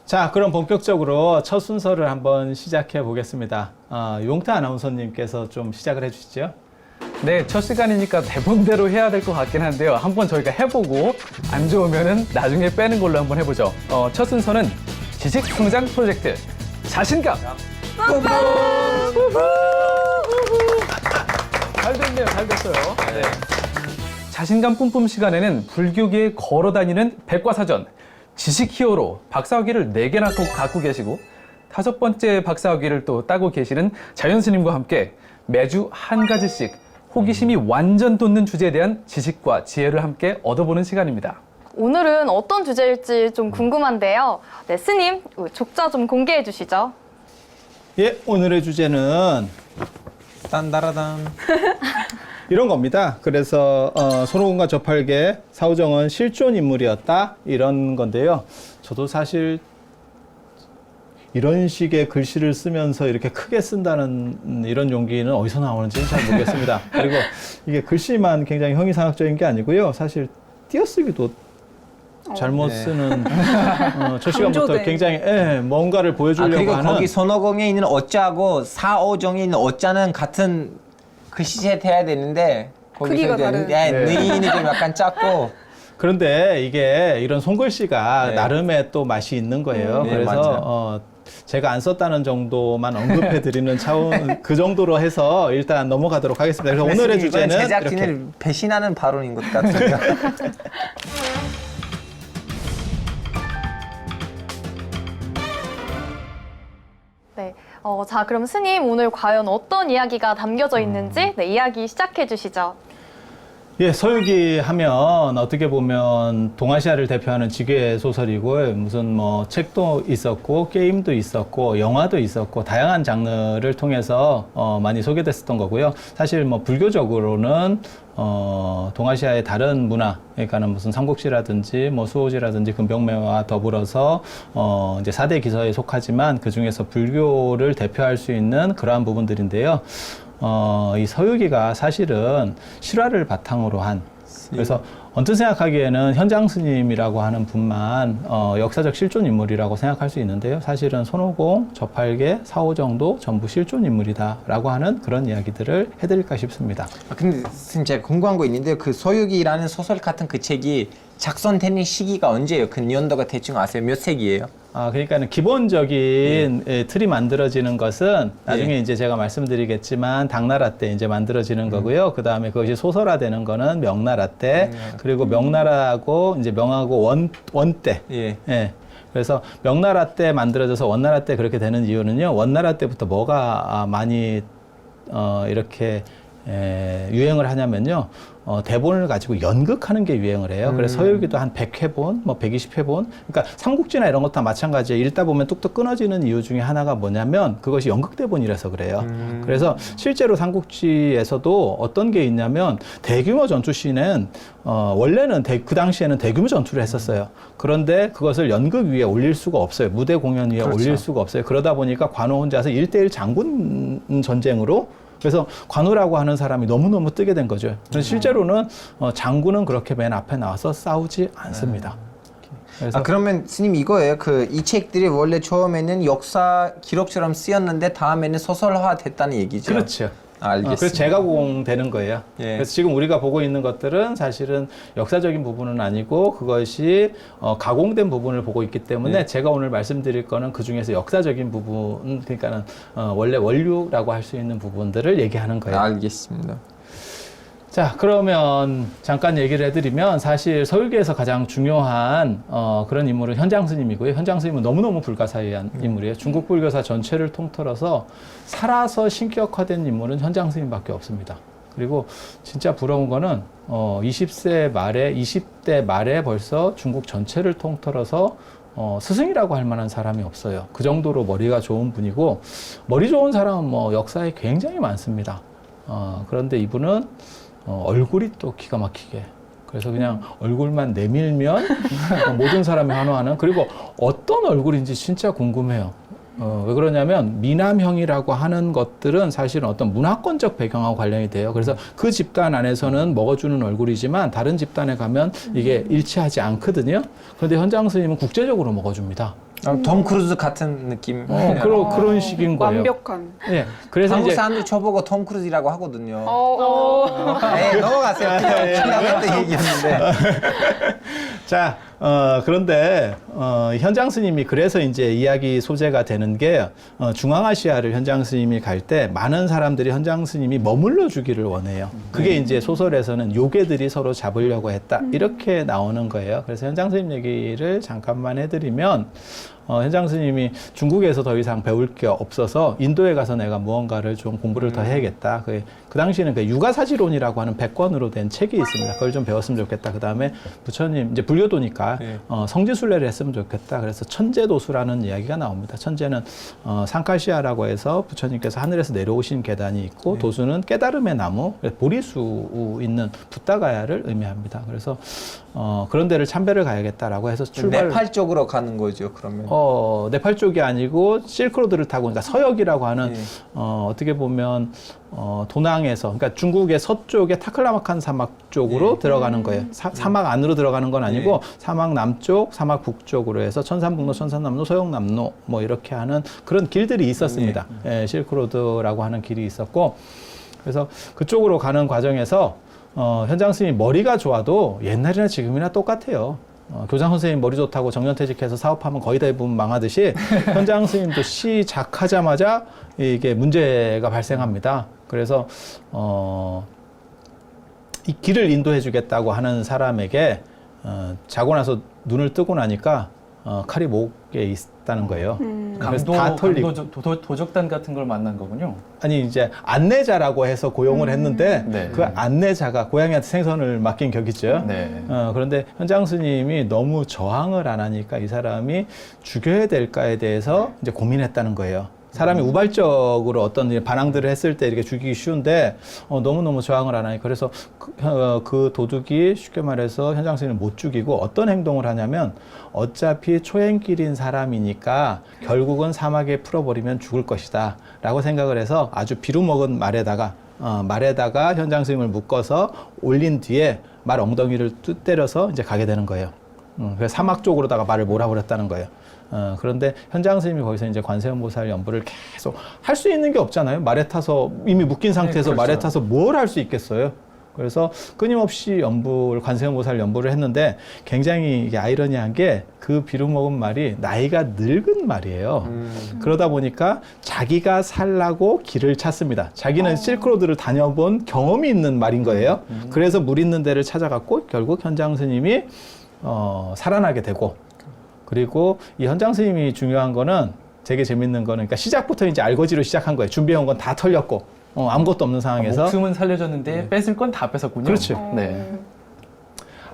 자, 그럼 본격적으로 첫 순서를 한번 시작해 보겠습니다. 용태 아나운서님께서 좀 시작을 해주시죠. 네, 첫 시간이니까 대본대로 해야 될 것 같긴 한데요. 한번 저희가 해보고 안 좋으면은 나중에 빼는 걸로 한번 해보죠. 첫 순서는 지식 성장 프로젝트 자신감. 잘 됐네요, 잘 됐어요. 네. 자신감 뿜뿜 시간에는 불교계에 걸어다니는 백과사전 지식 히어로 박사학위를 4개나 꼭 갖고 계시고 5번째 박사학위를 또 따고 계시는 자연 스님과 함께 매주 한 가지씩 호기심이 완전 돋는 주제에 대한 지식과 지혜를 함께 얻어보는 시간입니다. 오늘은 어떤 주제일지 좀 궁금한데요. 네, 스님, 족자 좀 공개해 주시죠. 예, 오늘의 주제는 딴다라단. 이런 겁니다. 그래서 손오공과 저팔계, 사후정은 실존 인물이었다 이런 건데요. 저도 사실 이런 식의 글씨를 쓰면서 이렇게 크게 쓴다는 이런 용기는 어디서 나오는지는 잘 모르겠습니다. 그리고 이게 글씨만 굉장히 형이상학적인 게 아니고요. 사실 띄어쓰기도 잘못 쓰는 저 시간부터 강조된. 굉장히 뭔가를 보여주려고 그리고 하는 거기 손오공에 있는 어자하고 사오정에 있는 어자는 같은 글씨체 해야 되는데 크기가 다른. 느인이 좀 약간 작고. 그런데 이게 이런 손글씨가 네. 나름의 또 맛이 있는 거예요. 네, 그래서 맞아요. 제가 안 썼다는 정도만 언급해 드리는 차원 그 정도로 해서 일단 넘어가도록 하겠습니다. 그래서 오늘의 이건 주제는 제작진을 이렇게 배신하는 발언인 것 같은데요. 네, 자, 그럼 스님 오늘 과연 어떤 이야기가 담겨져 있는지 네, 이야기 시작해 주시죠. 예, 서유기 하면 어떻게 보면 동아시아를 대표하는 지괴 소설이고 무슨 뭐 책도 있었고 게임도 있었고 영화도 있었고 다양한 장르를 통해서 많이 소개됐었던 거고요. 사실 뭐 불교적으로는 동아시아의 다른 문화, 그러니까는 무슨 삼국지라든지 뭐 수호지라든지 금병매와 더불어서 이제 4대 기서에 속하지만 그 중에서 불교를 대표할 수 있는 그러한 부분들인데요. 이 서유기가 사실은 실화를 바탕으로 한, 그래서 언뜻 생각하기에는 현장 스님이라고 하는 분만 역사적 실존 인물이라고 생각할 수 있는데요. 사실은 손오공, 저팔계, 사오정도 전부 실존 인물이다라고 하는 그런 이야기들을 해드릴까 싶습니다. 근데 선생님 제가 궁금한 거 있는데요. 그 소유기라는 소설 같은 그 책이 작성되는 시기가 언제예요? 그 연도가 대충 아세요? 몇 세기예요? 그러니까는 기본적인 틀이 만들어지는 것은 나중에 이제 제가 말씀드리겠지만 당나라 때 이제 만들어지는 거고요. 그 다음에 그것이 소설화되는 거는 명나라 때, 그리고 명나라하고 이제 명하고 원 때. 예. 그래서 명나라 때 만들어져서 원나라 때 그렇게 되는 이유는요. 원나라 때부터 뭐가 많이 이렇게 유행을 하냐면요. 대본을 가지고 연극하는 게 유행을 해요. 그래서 서유기도 한 100회본, 뭐 120회본. 그러니까 삼국지나 이런 것도 마찬가지예요. 읽다 보면 뚝뚝 끊어지는 이유 중에 하나가 뭐냐면 그것이 연극 대본이라서 그래요. 그래서 실제로 삼국지에서도 어떤 게 있냐면 대규모 전투 씬은 원래는 그 당시에는 대규모 전투를 했었어요. 그런데 그것을 연극 위에 올릴 수가 없어요. 무대 공연 위에 올릴 수가 없어요. 그러다 보니까 관우 혼자서 1대1 장군 전쟁으로, 그래서 관우라고 하는 사람이 너무너무 뜨게 된 거죠. 그래서 실제로는 장군은 그렇게 맨 앞에 나와서 싸우지 않습니다. 그래서 그러면 스님 이거예요. 그 이 책들이 원래 처음에는 역사 기록처럼 쓰였는데 다음에는 소설화 됐다는 얘기죠. 그렇죠. 알겠습니다. 그래서 재가공되는 거예요. 예. 그래서 지금 우리가 보고 있는 것들은 사실은 역사적인 부분은 아니고 그것이 가공된 부분을 보고 있기 때문에 제가 오늘 말씀드릴 거는 그 중에서 역사적인 부분, 그러니까는 원래 원류라고 할 수 있는 부분들을 얘기하는 거예요. 알겠습니다. 자, 그러면 잠깐 얘기를 해드리면 사실 서유기에서 가장 중요한 그런 인물은 현장 스님이고요. 현장 스님은 너무너무 불가사의한 인물이에요. 중국 불교사 전체를 통틀어서 살아서 신격화된 인물은 현장 스님밖에 없습니다. 그리고 진짜 부러운 거는 20대 말에 벌써 중국 전체를 통틀어서 스승이라고 할 만한 사람이 없어요. 그 정도로 머리가 좋은 분이고, 머리 좋은 사람은 뭐 역사에 굉장히 많습니다. 그런데 이분은 얼굴이 또 기가 막히게. 그래서 그냥 얼굴만 내밀면 모든 사람이 환호하는, 그리고 어떤 얼굴인지 진짜 궁금해요. 왜 그러냐면 미남형이라고 하는 것들은 사실은 어떤 문화권적 배경하고 관련이 돼요. 그래서 그 집단 안에서는 먹어주는 얼굴이지만 다른 집단에 가면 이게 일치하지 않거든요. 그런데 현장 스님은 국제적으로 먹어줍니다. 톰 크루즈 같은 느낌. 그런 식인 거예요. 완벽한. 예. 그래서 한국 이제 사람들 저보고 톰 크루즈라고 하거든요. 어. 넘어가세요. 지나갔던 얘기였는데. 자, 그런데 현장 스님이 그래서 이제 이야기 소재가 되는 게 중앙아시아를 현장 스님이 갈 때 많은 사람들이 현장 스님이 머물러 주기를 원해요. 그게 이제 소설에서는 요괴들이 서로 잡으려고 했다. 이렇게 나오는 거예요. 그래서 현장 스님 얘기를 잠깐만 해드리면 현장 스님이 중국에서 더 이상 배울 게 없어서 인도에 가서 내가 무언가를 좀 공부를 더 해야겠다. 그 당시에는 그 육아사지론이라고 하는 100권으로 된 책이 있습니다. 그걸 좀 배웠으면 좋겠다. 그 다음에 부처님, 이제 불교도니까 성지순례를 했으면 좋겠다. 그래서 천재도수라는 이야기가 나옵니다. 천재는 상카시아라고 해서 부처님께서 하늘에서 내려오신 계단이 있고 도수는 깨달음의 나무, 보리수 있는 붓다가야를 의미합니다. 그래서 그런 데를 참배를 가야겠다라고 해서 출발. 네팔 쪽으로 가는 거죠, 그러면. 네팔 쪽이 아니고 실크로드를 타고, 그러니까 서역이라고 하는 어떻게 보면 도낭에서, 그러니까 중국의 서쪽의 타클라마칸 사막 쪽으로 들어가는 거예요. 사막 안으로 들어가는 건 아니고 사막 남쪽, 사막 북쪽으로 해서 천산북로, 천산남로, 서역남로 뭐 이렇게 하는 그런 길들이 있었습니다. 실크로드라고 하는 길이 있었고, 그래서 그쪽으로 가는 과정에서 현장 스님이 머리가 좋아도 옛날이나 지금이나 똑같아요. 교장 선생님 머리 좋다고 정년퇴직해서 사업하면 거의 대부분 망하듯이 현장 스님도 시작하자마자 이게 문제가 발생합니다. 그래서 이 길을 인도해 주겠다고 하는 사람에게 자고 나서 눈을 뜨고 나니까 칼이 목에 있다는 거예요. 그래서 다 털리고. 도적단 같은 걸 만난 거군요. 아니 이제 안내자라고 해서 고용을 했는데 네. 그 안내자가 고양이한테 생선을 맡긴 격이죠. 네. 그런데 현장 스님이 너무 저항을 안 하니까 이 사람이 죽여야 될까에 대해서 이제 고민했다는 거예요. 사람이 우발적으로 어떤 반항들을 했을 때 이렇게 죽이기 쉬운데 너무너무 저항을 안 하니까, 그래서 그 도둑이 쉽게 말해서 현장 스님을 못 죽이고 어떤 행동을 하냐면, 어차피 초행길인 사람이니까 결국은 사막에 풀어버리면 죽을 것이다 라고 생각을 해서 아주 비루먹은 말에다가 현장 스님을 묶어서 올린 뒤에 말 엉덩이를 때려서 이제 가게 되는 거예요. 그래서 사막 쪽으로다가 말을 몰아버렸다는 거예요. 그런데 현장 스님이 거기서 이제 관세음보살 연부를 계속 할 수 있는 게 없잖아요. 말에 타서 이미 묶인 상태에서 네, 그렇죠. 말에 타서 뭘 할 수 있겠어요. 그래서 끊임없이 관세음보살 연부를 했는데, 굉장히 이게 아이러니한 게 그 비루먹은 말이 나이가 늙은 말이에요. 그러다 보니까 자기가 살라고 길을 찾습니다. 자기는 실크로드를 다녀본 경험이 있는 말인 거예요. 그래서 물 있는 데를 찾아갔고 결국 현장 스님이 살아나게 되고, 그리고 이 현장 스님이 중요한 거는, 되게 재밌는 거는, 그러니까 시작부터 이제 알거지로 시작한 거예요. 준비해온 건 다 털렸고 아무것도 없는 상황에서. 목숨은 살려줬는데 뺏을 건 다 뺏었군요. 그렇죠. 네.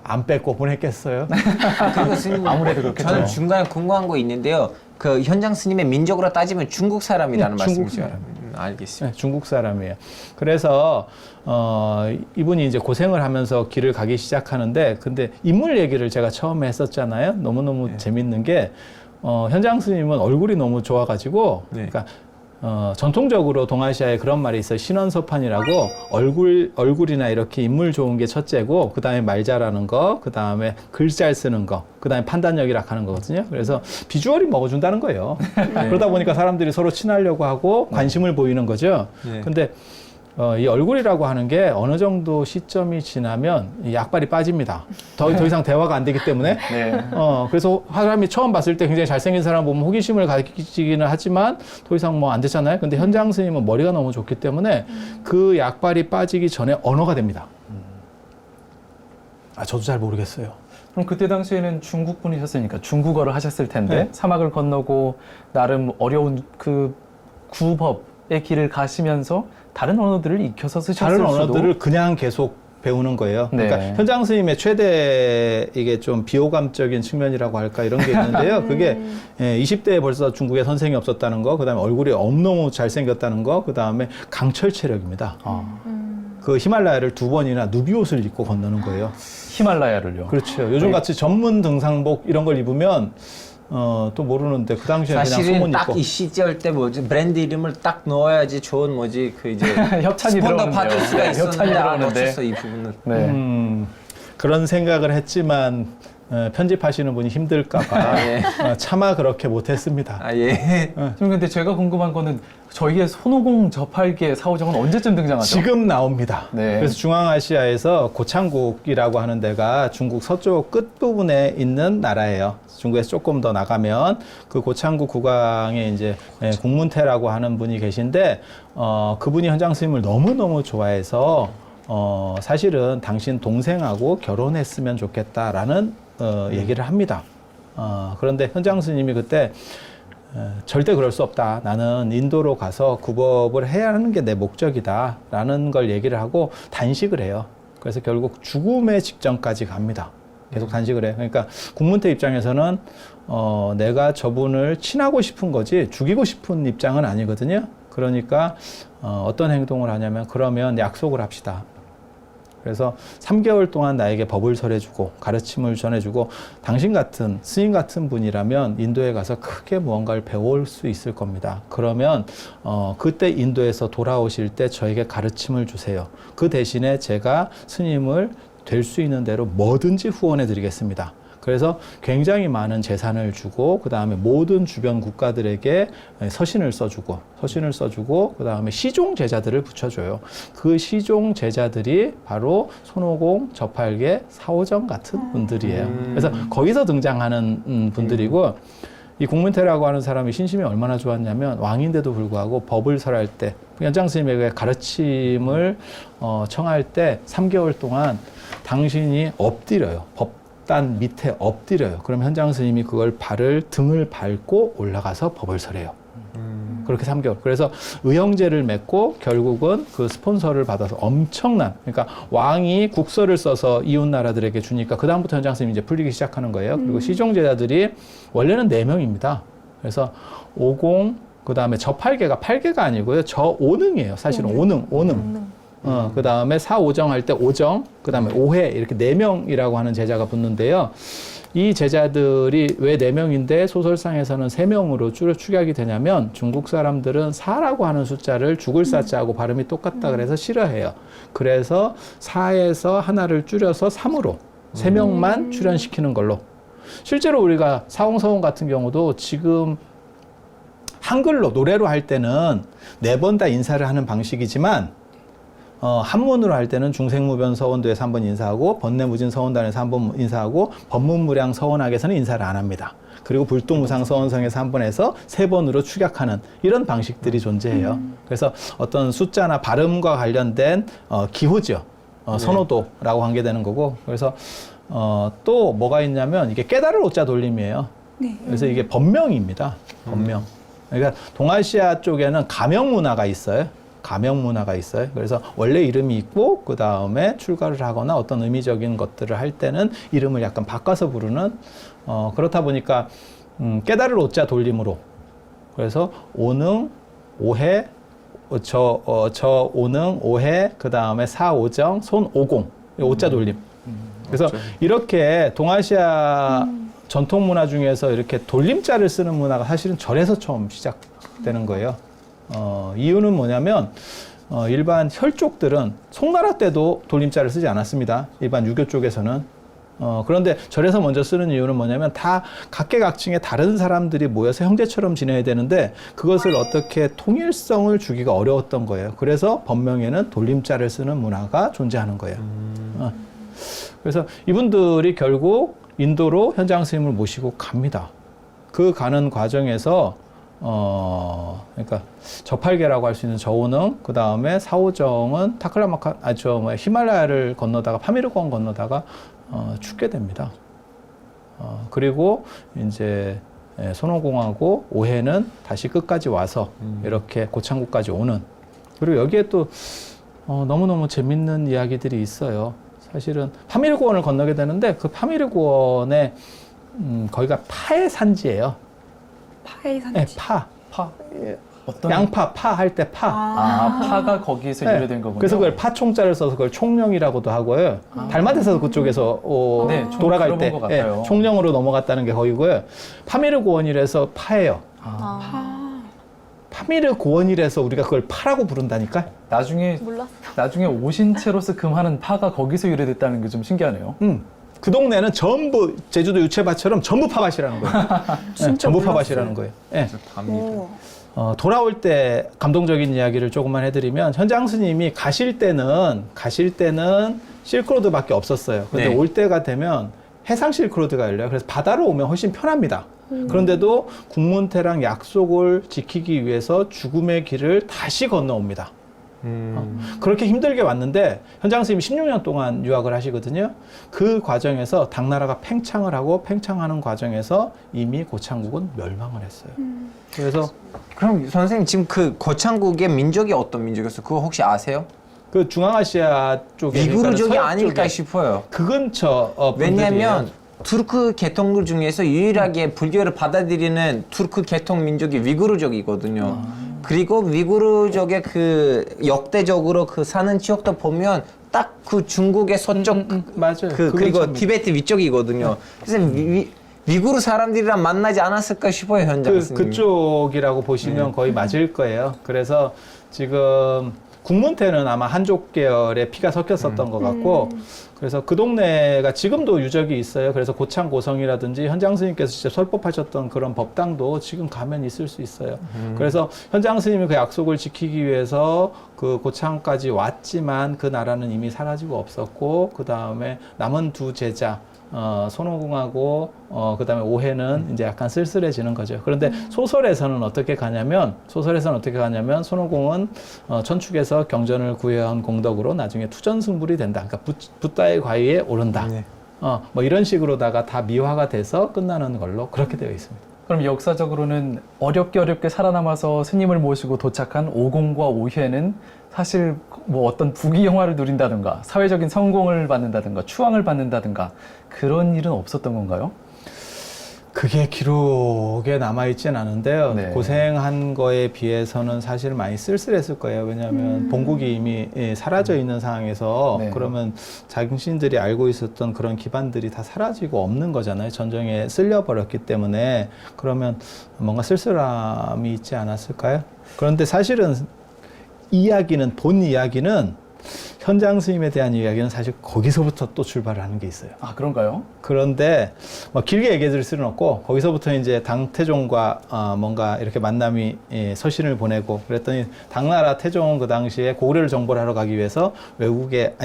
안 뺏고 보냈겠어요? 그리고 스님, 아무래도 그렇겠죠. 저는 중간에 궁금한 거 있는데요. 그 현장 스님의 민족으로 따지면 중국 사람이라는 네, 중국 말씀이죠. 사람. 알겠습니다. 네, 중국 사람이에요. 그래서 이분이 이제 고생을 하면서 길을 가기 시작하는데, 근데 인물 얘기를 제가 처음에 했었잖아요. 너무너무 재밌는 게 현장 스님은 얼굴이 너무 좋아가지고, 그러니까 전통적으로 동아시아에 그런 말이 있어요. 신원서판이라고, 얼굴이나 이렇게 인물 좋은 게 첫째고, 그 다음에 말 잘하는 거, 그 다음에 글 잘 쓰는 거, 그 다음에 판단력이라 하는 거거든요. 그래서 비주얼이 먹어준다는 거예요. 그러다 보니까 사람들이 서로 친하려고 하고 관심을 보이는 거죠. 근데 이 얼굴이라고 하는 게 어느 정도 시점이 지나면 이 약발이 빠집니다. 더 이상 대화가 안 되기 때문에. 네. 그래서 사람이 처음 봤을 때 굉장히 잘생긴 사람 보면 호기심을 가지기는 하지만 더 이상 뭐 안 되잖아요. 근데 현장 스님은 머리가 너무 좋기 때문에 그 약발이 빠지기 전에 언어가 됩니다. 저도 잘 모르겠어요. 그럼 그때 당시에는 중국 분이셨으니까 중국어를 하셨을 텐데, 네. 사막을 건너고 나름 어려운 그 구법의 길을 가시면서 다른 언어들을 익혀서 쓰셨을 다른 수도. 언어들을 그냥 계속 배우는 거예요. 그러니까 네. 현장 스님의 최대 이게 좀 비호감적인 측면이라고 할까 이런 게 있는데요. 그게 20대에 벌써 중국에 선생이 없었다는 거, 그다음에 얼굴이 너무 잘생겼다는 거, 그다음에 강철 체력입니다. 그 히말라야를 2번이나 누비옷을 입고 건너는 거예요. 히말라야를요. 그렇죠. 요즘 같이 전문 등산복 이런 걸 입으면 또 모르는데 그 당시에 그냥 사실은 소문 딱 있고. 이 시절 때 뭐지 브랜드 이름을 딱 넣어야지 좋은 뭐지 그 이제 협찬이 스폰더 들어오는데요. 받을 수가 네, 있었는데 협찬이 들어오는데. 놓쳤어 이 부분을. 네. 그런 생각을 했지만 편집하시는 분이 힘들까봐 예. 차마 그렇게 못했습니다. 아 예. 지금 근데 제가 궁금한 거는 저희의 손오공 저팔계 사오정은 언제쯤 등장하죠? 지금 나옵니다. 네. 그래서 중앙아시아에서 고창국이라고 하는 데가 중국 서쪽 끝부분에 있는 나라예요. 중국에서 조금 더 나가면 그 고창국 국왕에 이제 국문태라고 하는 분이 계신데 그분이 현장 스님을 너무너무 좋아해서 사실은 당신 동생하고 결혼했으면 좋겠다라는 얘기를 합니다. 그런데 현장 스님이 그때 절대 그럴 수 없다. 나는 인도로 가서 구법을 해야 하는 게 내 목적이다. 라는 걸 얘기를 하고 단식을 해요. 그래서 결국 죽음의 직전까지 갑니다. 계속 단식을 해요. 그러니까 국문태 입장에서는 내가 저분을 친하고 싶은 거지 죽이고 싶은 입장은 아니거든요. 그러니까 어떤 행동을 하냐면 그러면 약속을 합시다. 그래서 3개월 동안 나에게 법을 설해주고 가르침을 전해주고 당신 같은 스님 같은 분이라면 인도에 가서 크게 무언가를 배울 수 있을 겁니다. 그러면 그때 인도에서 돌아오실 때 저에게 가르침을 주세요. 그 대신에 제가 스님을 될 수 있는 대로 뭐든지 후원해 드리겠습니다. 그래서 굉장히 많은 재산을 주고 그 다음에 모든 주변 국가들에게 서신을 써주고 그 다음에 시종 제자들을 붙여줘요. 그 시종 제자들이 바로 손오공, 저팔계, 사오정 같은 분들이에요. 그래서 거기서 등장하는 분들이고 이 공문태라고 하는 사람이 신심이 얼마나 좋았냐면 왕인데도 불구하고 법을 설할 때 연장 스님에게 가르침을 청할 때 3개월 동안 당신이 엎드려요. 법단 밑에 엎드려요. 그럼 현장 스님이 그걸 등을 밟고 올라가서 법을 설해요. 그렇게 3개월. 그래서 의형제를 맺고 결국은 그 스폰서를 받아서 엄청난, 그러니까 왕이 국서를 써서 이웃 나라들에게 주니까 그다음부터 현장 스님이 이제 풀리기 시작하는 거예요. 그리고 시종제자들이 원래는 4명입니다. 그래서 오공, 그 다음에 저팔계가 8개가 아니고요. 저오능이에요. 사실은 오능. 그 다음에 사오정 할 때 오정, 그 다음에 오해, 이렇게 4명이라고 하는 제자가 붙는데요. 이 제자들이 왜 4명인데 소설상에서는 3명으로 축약이 되냐면 중국 사람들은 사라고 하는 숫자를 죽을 사자하고 발음이 똑같다 그래서 싫어해요. 그래서 4에서 하나를 줄여서 3으로 3명만 출연시키는 걸로. 실제로 우리가 사홍서원 같은 경우도 지금 한글로 노래로 할 때는 4번 다 인사를 하는 방식이지만 한문으로 할 때는 중생무변 서원도에서 1번 인사하고 번뇌무진 서원단에서 1번 인사하고 법문무량 서원학에서는 인사를 안 합니다. 그리고 불도무상 서원성에서 1번 해서 3번으로 축약하는 이런 방식들이 존재해요. 그래서 어떤 숫자나 발음과 관련된 기호죠. 선호도라고 관계되는 거고. 그래서 또 뭐가 있냐면 이게 깨달을 오자 돌림이에요. 그래서 이게 법명입니다. 법명. 그러니까 동아시아 쪽에는 가명 문화가 있어요. 가명 문화가 있어요. 그래서 원래 이름이 있고 그 다음에 출가를 하거나 어떤 의미적인 것들을 할 때는 이름을 약간 바꿔서 부르는 그렇다 보니까 깨달을 오자 돌림으로 그래서 오능, 오해, 오능, 오해, 그 다음에 사오정, 손오공 오자 돌림. 그래서 이렇게 동아시아 전통 문화 중에서 이렇게 돌림자를 쓰는 문화가 사실은 절에서 처음 시작되는 거예요. 이유는 뭐냐면 일반 혈족들은 송나라 때도 돌림자를 쓰지 않았습니다. 일반 유교 쪽에서는. 그런데 절에서 먼저 쓰는 이유는 뭐냐면 다 각계각층의 다른 사람들이 모여서 형제처럼 지내야 되는데 그것을 어떻게 통일성을 주기가 어려웠던 거예요. 그래서 법명에는 돌림자를 쓰는 문화가 존재하는 거예요. 그래서 이분들이 결국 인도로 현장 스님을 모시고 갑니다. 그 가는 과정에서 그러니까 저팔계라고 할 수 있는 저오능, 그 다음에 사오정은 히말라야를 건너다가 파미르권 건너다가 죽게 됩니다. 그리고 이제 손오공하고 오해는 다시 끝까지 와서 이렇게 고창국까지 오는. 그리고 여기에 또 너무너무 재밌는 이야기들이 있어요. 사실은 파미르권을 건너게 되는데 그 파미르권의 거기가 파의 산지예요. 파의 산지. 네, 파. 어떤 양파, 파 할 때 파. 파가 거기서 네. 유래된 거군요. 그래서 그걸 파총자를 써서 그걸 총령이라고도 하고요. 달마드에서 그쪽에서 네, 좀 돌아갈 때 들어본 것 같아요. 총령으로 넘어갔다는 게 거기고요. 파미르 고원이라서 파예요. 파미르 고원이라서 우리가 그걸 파라고 부른다니까. 나중에 몰랐어. 오신체로스 금하는 파가 거기서 유래됐다는 게 좀 신기하네요. 그 동네는 전부 제주도 유채밭처럼 전부 파밭이라는 거예요. 진짜 전부 몰랐어요. 파밭이라는 거예요. 예. 오. 돌아올 때 감동적인 이야기를 조금만 해드리면 현장 스님이 가실 때는 실크로드밖에 없었어요. 근데 네. 올 때가 되면 해상 실크로드가 열려요. 그래서 바다로 오면 훨씬 편합니다. 그런데도 국문태랑 약속을 지키기 위해서 죽음의 길을 다시 건너옵니다. 그렇게 힘들게 왔는데 현장 스님이 16년 동안 유학을 하시거든요. 그 과정에서 당나라가 팽창을 하고 팽창하는 과정에서 이미 고창국은 멸망을 했어요. 그래서 그럼 선생님 지금 그 고창국의 민족이 어떤 민족이었어요? 그거 혹시 아세요? 그 중앙아시아 쪽에 위구르족이 그러니까 서역 아닐까 쪽에 싶어요. 그 근처 왜냐하면 분들이에요. 투르크 계통들 중에서 유일하게 불교를 받아들이는 투르크 계통 민족이 위구르족이거든요. 그리고 위구르족의 그 역대적으로 그 사는 지역도 보면 딱 그 중국의 서쪽 맞아요. 그리고 근처입니다. 티베트 위쪽이거든요. 그래서 위구르 사람들이랑 만나지 않았을까 싶어요, 현장 스님. 그쪽이라고 보시면 거의 맞을 거예요. 그래서 지금 국문태는 아마 한족 계열의 피가 섞였었던 것 같고, 그래서 그 동네가 지금도 유적이 있어요. 그래서 고창 고성이라든지 현장 스님께서 직접 설법하셨던 그런 법당도 지금 가면 있을 수 있어요. 그래서 현장 스님이 그 약속을 지키기 위해서 그 고창까지 왔지만 그 나라는 이미 사라지고 없었고, 그 다음에 남은 두 제자, 손오공하고 그다음에 오해는 이제 약간 쓸쓸해지는 거죠. 그런데 소설에서는 어떻게 가냐면 손오공은 천축에서 경전을 구해온 공덕으로 나중에 투전승불이 된다. 그러니까 붓다의 과위에 오른다. 네. 뭐 이런 식으로다가 다 미화가 돼서 끝나는 걸로 그렇게 되어 있습니다. 그럼 역사적으로는 어렵게 살아남아서 스님을 모시고 도착한 오공과 오회는 사실 뭐 어떤 부귀영화를 누린다든가 사회적인 성공을 받는다든가 추앙을 받는다든가 그런 일은 없었던 건가요? 그게 기록에 남아있진 않은데요. 네. 고생한 거에 비해서는 사실 많이 쓸쓸했을 거예요. 왜냐하면 본국이 이미 사라져 있는 상황에서 네. 그러면 자신들이 알고 있었던 그런 기반들이 다 사라지고 없는 거잖아요. 전쟁에 쓸려버렸기 때문에. 그러면 뭔가 쓸쓸함이 있지 않았을까요? 그런데 사실은 본 이야기는 현장 스님에 대한 이야기는 사실 거기서부터 또 출발을 하는 게 있어요. 아, 그런가요? 그런데 뭐 길게 얘기해 드릴 수는 없고 거기서부터 이제 당태종과 뭔가 이렇게 만남이 서신을 보내고 그랬더니 당나라 태종은 그 당시에 고구려를 정벌 하러 가기 위해서 외국에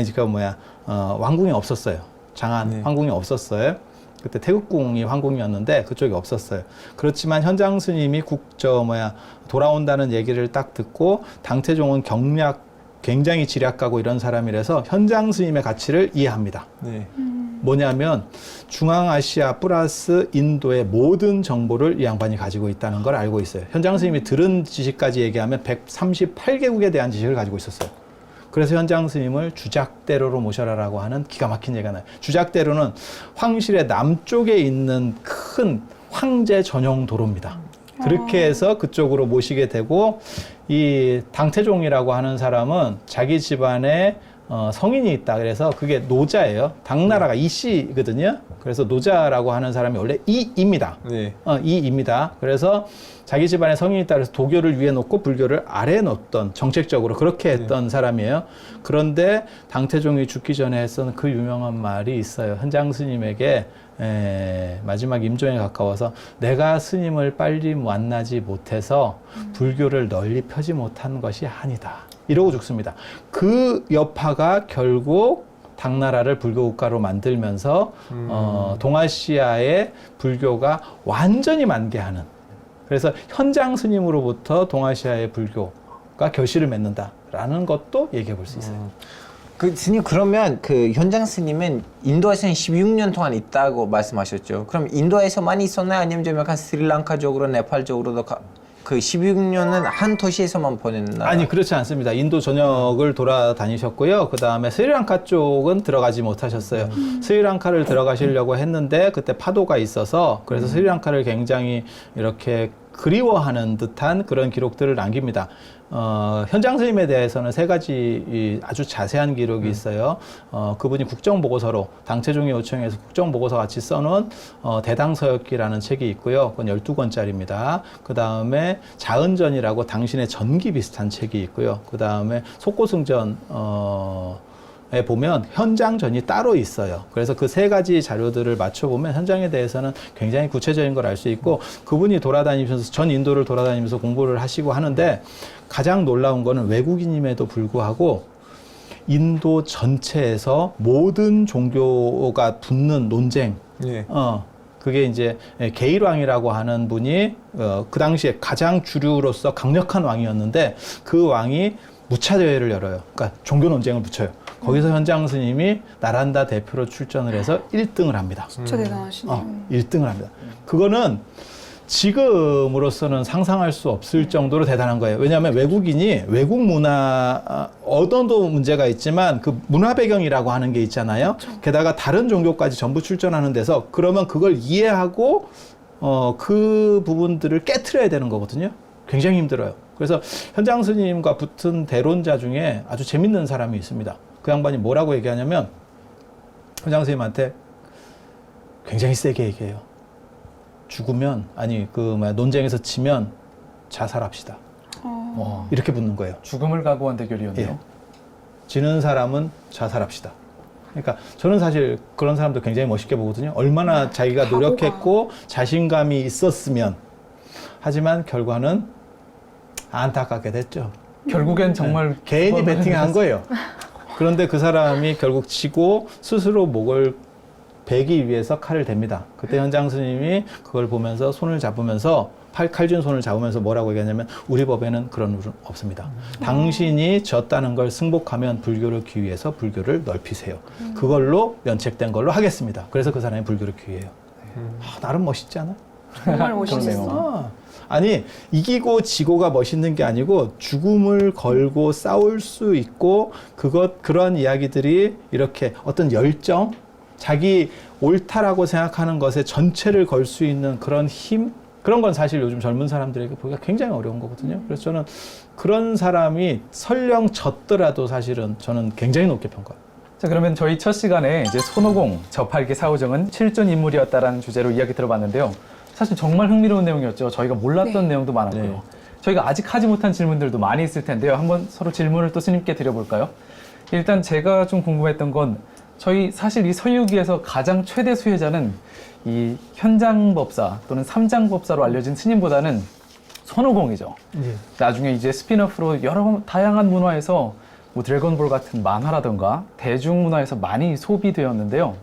왕궁이 없었어요. 장안 네. 황궁이 없었어요. 그때 태국궁이 황궁이었는데 그쪽이 없었어요. 그렇지만 현장 스님이 돌아온다는 얘기를 딱 듣고 당태종은 굉장히 지략가고 이런 사람이라서 현장 스님의 가치를 이해합니다. 네. 뭐냐면 중앙아시아 플러스 인도의 모든 정보를 이 양반이 가지고 있다는 걸 알고 있어요. 현장 스님이 들은 지식까지 얘기하면 138개국에 대한 지식을 가지고 있었어요. 그래서 현장 스님을 주작대로로 모셔라라고 하는 기가 막힌 얘기가 나요. 주작대로는 황실의 남쪽에 있는 큰 황제 전용 도로입니다. 그렇게 해서 그쪽으로 모시게 되고 이 당태종이라고 하는 사람은 자기 집안에 성인이 있다. 그래서 그게 노자예요. 당나라가 이씨거든요. 그래서 노자라고 하는 사람이 원래 이입니다. 네. 이입니다. 그래서 자기 집안에 성인이 있다. 그래서 도교를 위에 놓고 불교를 아래에 놓던 정책적으로 그렇게 했던 사람이에요. 그런데 당태종이 죽기 전에 했던 그 유명한 말이 있어요. 현장 스님에게 마지막 임종에 가까워서 내가 스님을 빨리 만나지 못해서 불교를 널리 펴지 못한 것이 아니다. 이러고 죽습니다. 그 여파가 결국 당나라를 불교국가로 만들면서 동아시아의 불교가 완전히 만개하는, 그래서 현장 스님으로부터 동아시아의 불교가 결실을 맺는다라는 것도 얘기해 볼 수 있어요. 그 스님 그러면 그 현장 스님은 인도에서는 16년 동안 있다고 말씀하셨죠. 그럼 인도에서 많이 있었나요? 아니면 좀 약간 스리랑카 쪽으로, 네팔 쪽으로도 그 16년은 한 도시에서만 보냈나요? 아니, 그렇지 않습니다. 인도 전역을 돌아다니셨고요. 그 다음에 스리랑카 쪽은 들어가지 못하셨어요. 스리랑카를 들어가시려고 했는데 그때 파도가 있어서 그래서 스리랑카를 굉장히 이렇게 그리워하는 듯한 그런 기록들을 남깁니다. 현장 스님에 대해서는 3가지 아주 자세한 기록이 있어요. 그분이 국정보고서로 당체중의 요청에서 국정보고서 같이 써놓은 대당서역기라는 책이 있고요. 그건 12권짜리입니다. 그 다음에 자은전이라고 당신의 전기 비슷한 책이 있고요. 그 다음에 속고승전 에 보면 현장전이 따로 있어요. 그래서 그 3가지 자료들을 맞춰보면 현장에 대해서는 굉장히 구체적인 걸 알 수 있고, 그분이 돌아다니면서 전 인도를 돌아다니면서 공부를 하시고 하는데 가장 놀라운 거는 외국인임에도 불구하고 인도 전체에서 모든 종교가 붙는 논쟁, 예. 그게 이제 게일왕이라고 하는 분이 그 당시에 가장 주류로서 강력한 왕이었는데 그 왕이 무차대회를 열어요. 그러니까 종교 논쟁을 붙여요. 거기서 현장 스님이 나란다 대표로 출전을 해서 1등을 합니다. 진짜 대단하시네요. 1등을 합니다. 그거는 지금으로서는 상상할 수 없을 정도로 대단한 거예요. 왜냐하면 외국인이 외국 문화, 어떤도 문제가 있지만 그 문화 배경이라고 하는 게 있잖아요. 게다가 다른 종교까지 전부 출전하는 데서 그러면 그걸 이해하고 그 부분들을 깨트려야 되는 거거든요. 굉장히 힘들어요. 그래서 현장 스님과 붙은 대론자 중에 아주 재밌는 사람이 있습니다. 그 양반이 뭐라고 얘기하냐면 현장 스님한테 굉장히 세게 얘기해요. 죽으면 논쟁에서 지면 자살합시다. 이렇게 붙는 거예요. 죽음을 각오한 대결이었네요. 예. 지는 사람은 자살합시다. 그러니까 저는 사실 그런 사람도 굉장히 멋있게 보거든요. 얼마나 자기가 노력했고 자신감이 있었으면. 하지만 결과는 안타깝게 됐죠. 결국엔 정말 개인이 베팅한 거예요. 그런데 그 사람이 결국 지고 스스로 목을 베기 위해서 칼을 댑니다. 그때 현장 스님이 그걸 보면서 손을 잡으면서 칼준 손을 잡으면서 뭐라고 얘기하냐면 우리 법에는 그런 룰은 없습니다. 당신이 졌다는 걸 승복하면 불교를 귀위해서 불교를 넓히세요. 그걸로 면책된 걸로 하겠습니다. 그래서 그 사람이 불교를 귀위해요. 나름 멋있지 않아? 정말 멋있었어요. 아니 이기고 지고가 멋있는 게 아니고 죽음을 걸고 싸울 수 있고 그런 이야기들이 이렇게 어떤 열정, 자기 옳다라고 생각하는 것에 전체를 걸 수 있는 그런 힘, 그런 건 사실 요즘 젊은 사람들에게 보기가 굉장히 어려운 거거든요. 그래서 저는 그런 사람이 설령 졌더라도 사실은 저는 굉장히 높게 평가해요. 자, 그러면 저희 첫 시간에 이제 손오공 저팔계 사오정은 실존 인물이었다라는 주제로 이야기 들어봤는데요. 사실 정말 흥미로운 내용이었죠. 저희가 몰랐던 내용도 많았고요. 네. 저희가 아직 하지 못한 질문들도 많이 있을 텐데요. 한번 서로 질문을 또 스님께 드려볼까요? 일단 제가 좀 궁금했던 건 저희 사실 이 서유기에서 가장 최대 수혜자는 이 현장법사 또는 삼장법사로 알려진 스님보다는 손오공이죠. 예. 나중에 이제 스핀오프로 여러 다양한 문화에서 뭐 드래곤볼 같은 만화라든가 대중문화에서 많이 소비되었는데요.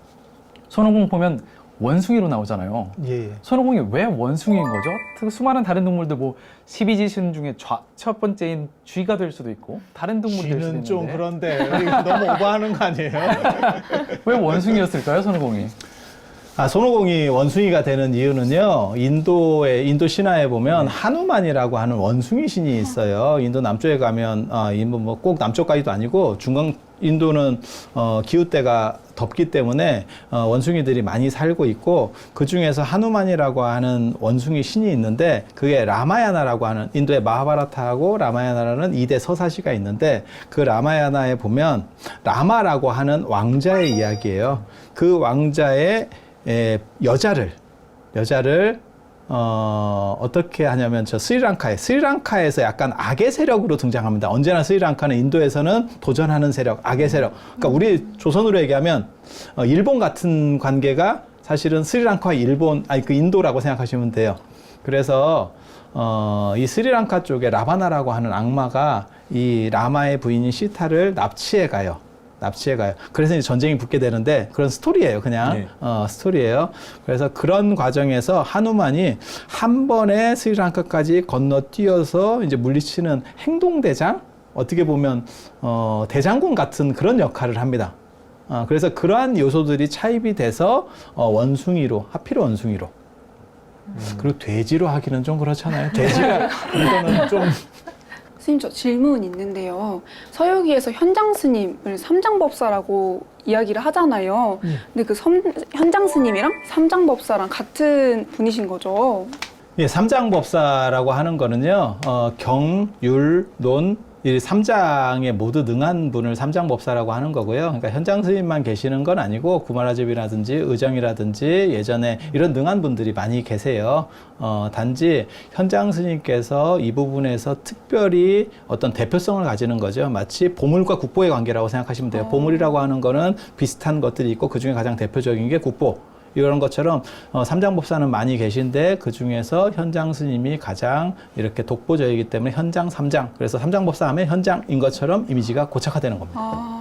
손오공 보면 원숭이로 나오잖아요. 예. 손오공이 왜 원숭이인 거죠? 수많은 다른 동물들 뭐 12지신 중에 첫 번째인 쥐가 될 수도 있고 다른 동물이 될 수도 쥐는 있는데 좀 그런데 이거 너무 오버하는 거 아니에요? 왜 원숭이였을까요, 손오공이? 손오공이 원숭이가 되는 이유는요, 인도 신화에 보면 하누만이라고 하는 원숭이 신이 있어요. 인도 남쪽에 가면, 뭐 꼭 남쪽까지도 아니고, 인도는, 기후때가 덥기 때문에, 원숭이들이 많이 살고 있고, 그 중에서 하누만이라고 하는 원숭이 신이 있는데, 그게 라마야나라고 하는, 인도의 마하바라타하고 라마야나라는 2대 서사시가 있는데, 그 라마야나에 보면, 라마라고 하는 왕자의 이야기예요. 그 왕자의 여자를 어떻게 하냐면 스리랑카에서 약간 악의 세력으로 등장합니다. 언제나 스리랑카는 인도에서는 도전하는 세력, 악의 세력. 그러니까 우리 조선으로 얘기하면 일본 같은 관계가 사실은 스리랑카와 그 인도라고 생각하시면 돼요. 그래서 이 스리랑카 쪽에 라바나라고 하는 악마가 이 라마의 부인인 시타를 납치해 가요. 그래서 이제 전쟁이 붙게 되는데 그런 스토리예요, 그냥. 네. 스토리예요. 그래서 그런 과정에서 하누만이 한 번에 스리랑카까지 건너뛰어서 이제 물리치는 행동대장? 어떻게 보면, 대장군 같은 그런 역할을 합니다. 그래서 그러한 요소들이 차입이 돼서, 하필 원숭이로. 그리고 돼지로 하기는 좀 그렇잖아요. 돼지가, 이거는 좀. 스님, 저 질문 있는데요. 서유기에서 현장 스님을 삼장법사라고 이야기를 하잖아요. 근데 그 현장 스님이랑 삼장법사랑 같은 분이신 거죠? 예, 삼장법사라고 하는 거는요, 경, 율, 논, 이 삼장에 모두 능한 분을 삼장법사라고 하는 거고요. 그러니까 현장 스님만 계시는 건 아니고 구마라집이라든지 의정이라든지 예전에 이런 능한 분들이 많이 계세요. 단지 현장 스님께서 이 부분에서 특별히 어떤 대표성을 가지는 거죠. 마치 보물과 국보의 관계라고 생각하시면 돼요. 보물이라고 하는 거는 비슷한 것들이 있고 그 중에 가장 대표적인 게 국보. 이런 것처럼 삼장법사는 많이 계신데 그 중에서 현장 스님이 가장 이렇게 독보적이기 때문에 현장 삼장. 그래서 삼장법사 하면 현장인 것처럼 이미지가 고착화되는 겁니다. 아,